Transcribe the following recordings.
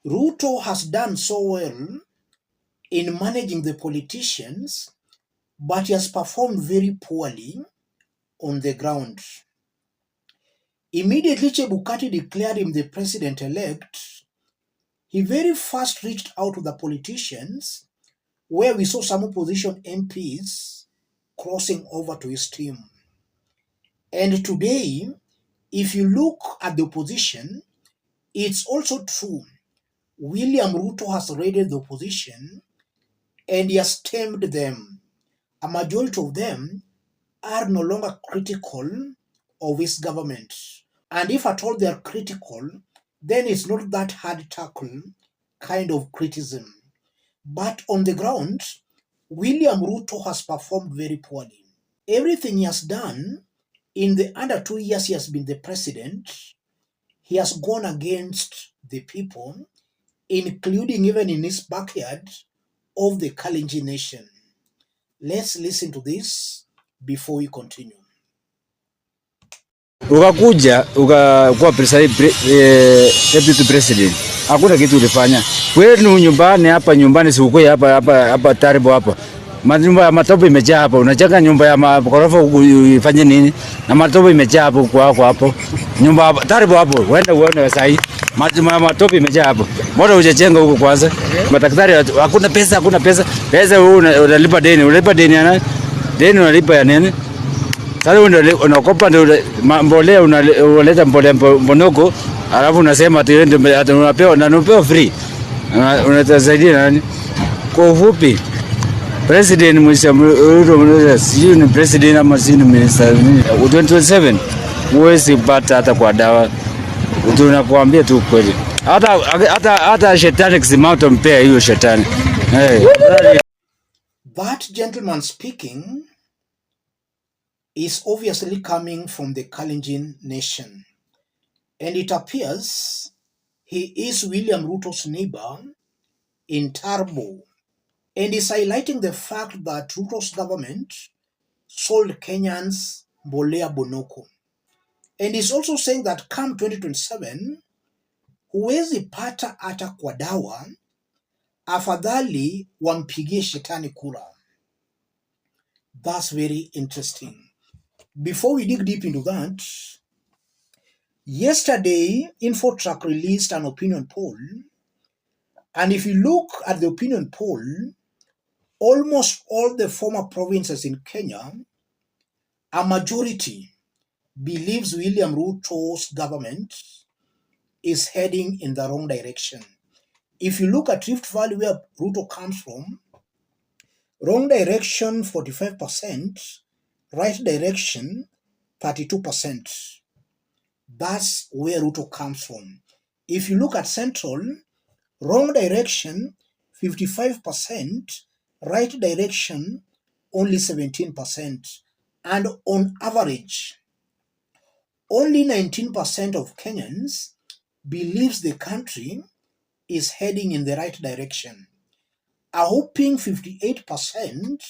Ruto has done so well in managing the politicians, but he has performed very poorly on the ground. Immediately Chebukati declared him the president-elect, he very fast reached out to the politicians, where we saw some opposition MPs crossing over to his team. And today, if you look at the opposition, it's also true. William Ruto has raided the opposition and he has tamed them. A majority of them are no longer critical of his government. And if at all they are critical, then it's not that hard tackle kind of criticism. But on the ground, William Ruto has performed very poorly. Everything he has done in the under 2 years he has been the president, he has gone against the people, including even in his backyard of the Kalenjin nation. Let's listen to this before we continue. Ukakuja ukakuwa deputy president, hakuna kitu ulifanya kwenu nyumbani. Hapa nyumbani si uko hapa Taribo hapa, nyumba ya matope imejaa hapa. Unachanga nyumba ya makorofa ifanye nini? Na matope imejaa hapo kwako hapo nyumba Taribo hapo, uende uone sasa hii matope imejaa hapo. Mbona hujajenga huko kwanza? Madaktari hakuna pesa, pesa unalipa deni, ya deni unalipa ya nini? Sasa unakopa ndio mbolea, unaleta mbolea mbonoko, alafu unasema ati unapewa free. Unatasaidia nani? Kwa ufupi, president Ruto sio ni president ama sio ni minister. 2027 huwezi pata hata kwa dawa. Tunakuambia tu kweli. Hata shetani kisimama mpea hiyo shetani. That gentleman speaking is obviously coming from the Kalenjin nation, and it appears he is William Ruto's neighbor in Tarbo, and is highlighting the fact that Ruto's government sold Kenyans mbolea bonoko, and is also saying that come 2027 huwezi pata hata kwa dawa, afadhali wampigie shetani kura. That's very interesting. Before we dig deep into that, yesterday InfoTrack released an opinion poll, and if you look at the opinion poll, almost all the former provinces in Kenya, a majority believes William Ruto's government is heading in the wrong direction. If you look at Rift Valley, where Ruto comes from, wrong direction 45%, right direction 32%. That's where Ruto comes from. If you look at Central, wrong direction 55%, right direction only 17%. And on average, only 19% of Kenyans believes the country is heading in the right direction. A whopping 58%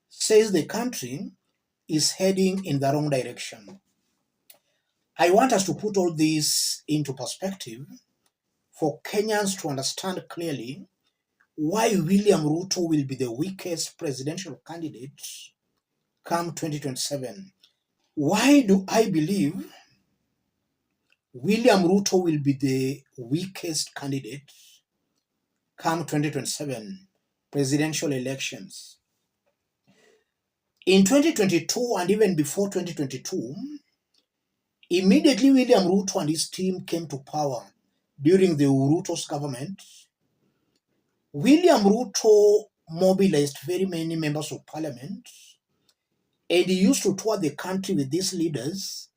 says the country is heading in the wrong direction. I want us to put all this into perspective for Kenyans to understand clearly why William Ruto will be the weakest presidential candidate come 2027. Why do I believe William Ruto will be the weakest candidate come 2027 presidential elections? In 2022 and even before 2022, immediately William Ruto and his team came to power during the Ruto's government. William Ruto mobilized very many members of parliament, and he used to tour the country with these leaders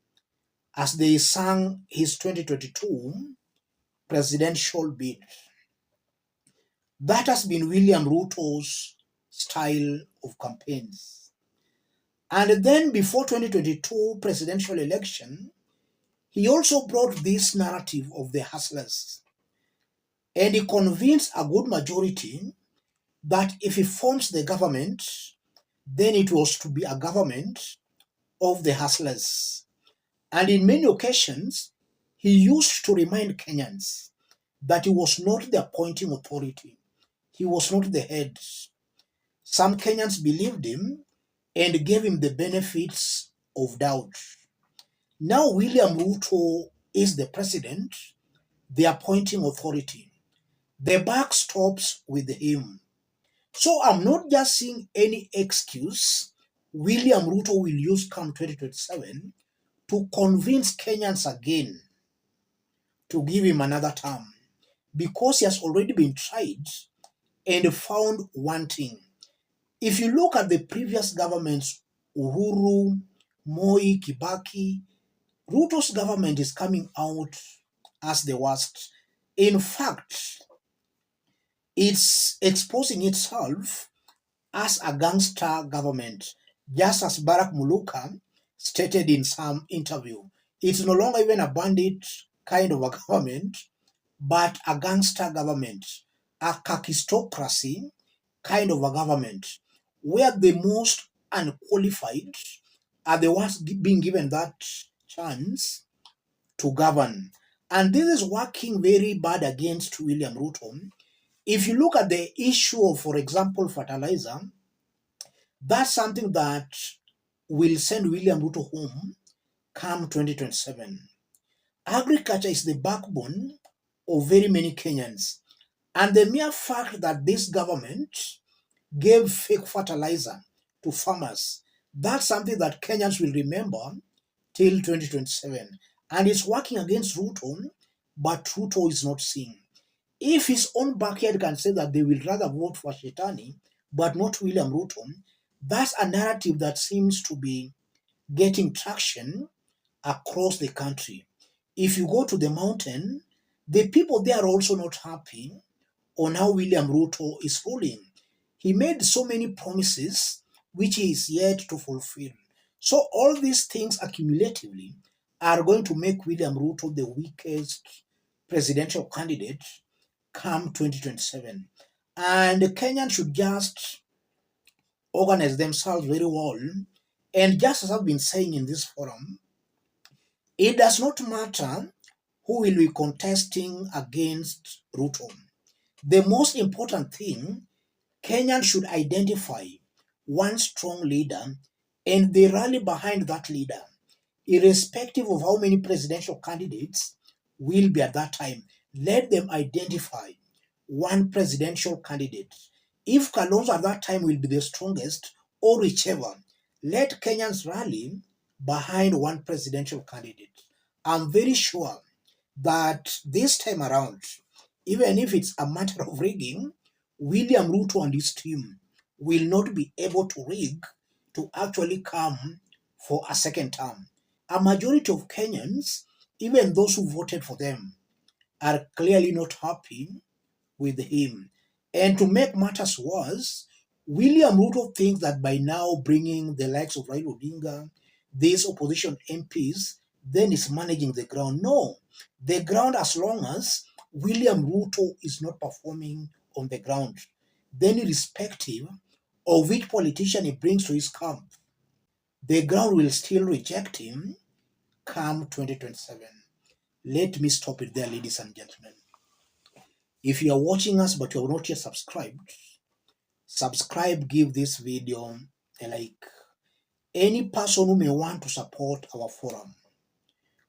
as they sang his 2022 presidential bid. That has been William Ruto's style of campaigns. And then before 2022 presidential election, he also brought this narrative of the hustlers. And he convinced a good majority that if he forms the government, then it was to be a government of the hustlers. And in many occasions, he used to remind Kenyans that he was not the appointing authority. He was not the head. Some Kenyans believed him and gave him the benefits of doubt. Now William Ruto is the president, the appointing authority. The buck stops with him. So I'm not just seeing any excuse William Ruto will use come 2027 to convince Kenyans again to give him another term, because he has already been tried and found wanting. If you look at the previous governments, Uhuru, Moi, Kibaki, Ruto's government is coming out as the worst. In fact, it's exposing itself as a gangster government, just as Barack Muluka stated in some interview. It's no longer even a bandit kind of a government, but a gangster government, a kakistocracy kind of a government, where the most unqualified are the ones being given that chance to govern. And this is working very bad against William Ruto. If you look at the issue of, for example, fertilizer, that's something that will send William Ruto home come 2027. Agriculture is the backbone of very many Kenyans. And the mere fact that this government gave fake fertilizer to farmers, that's something that Kenyans will remember till 2027. And it's working against Ruto, but Ruto is not seeing. If his own backyard can say that they will rather vote for Shetani, but not William Ruto, that's a narrative that seems to be getting traction across the country. If you go to the mountain, the people there are also not happy on how William Ruto is ruling. He made so many promises which he is yet to fulfill. So all these things accumulatively are going to make William Ruto the weakest presidential candidate come 2027. And Kenyans should just organize themselves very well. And just as I've been saying in this forum, it does not matter who will be contesting against Ruto. The most important thing, Kenyans should identify one strong leader and they rally behind that leader, irrespective of how many presidential candidates will be at that time. Let them identify one presidential candidate. If Kalonzo at that time will be the strongest, or whichever, let Kenyans rally behind one presidential candidate. I'm very sure that this time around, even if it's a matter of rigging, William Ruto and his team will not be able to rig to actually come for a second term. A majority of Kenyans, even those who voted for them, are clearly not happy with him. And to make matters worse, William Ruto thinks that by now bringing the likes of Raila Odinga, these opposition MPs, then is managing the ground. No, the ground, as long as William Ruto is not performing on the ground, then irrespective of which politician he brings to his camp, the ground will still reject him come 2027. Let me stop it there, ladies and gentlemen. If you are watching us but you have not yet subscribed, subscribe, give this video a like. Any person who may want to support our forum,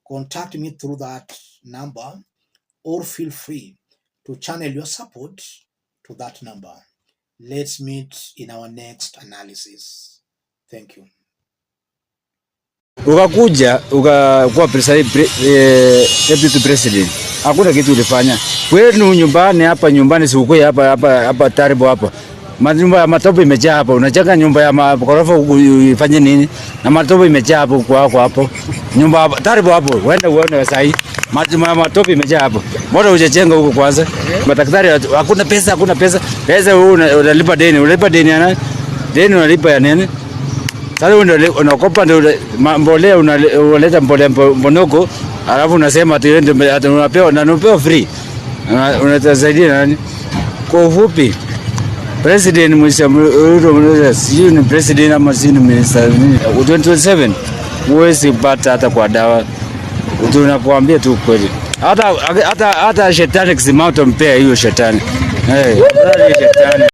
contact me through that number or feel free to channel your support to that number. Let's meet in our next analysis. Thank you. Ukakuja ukakuwa deputy president, hakuna kitu ulifanya kwenu nyumbani. Hapa nyumbani sikukui hapa Taribo hapa, nyumba ya matope imejaa hapa. Unachanga nyumba ya magorofa ifanye nini? Na matope imejaa hapo hapo nyumba Taribo hapo, uende uone sasa hii matope imejaa hapo. Mbona hujajenga huko kwanza? Madaktari hakuna pesa, pesa unalipa deni, deni unalipa ya nini? Sasa unakopa ndio mbolea, unaleta mbolea mbonoko, alafu unasema ati unapewa free. Unatasaidia nani? Kwa ufupi, president Ruto sio ni president ama sio ni minister 2027 huwezi pata hata kwa dawa. Tunakuambia tu kweli. Hata shetani kisimama mpea hiyo shetani. Shetani.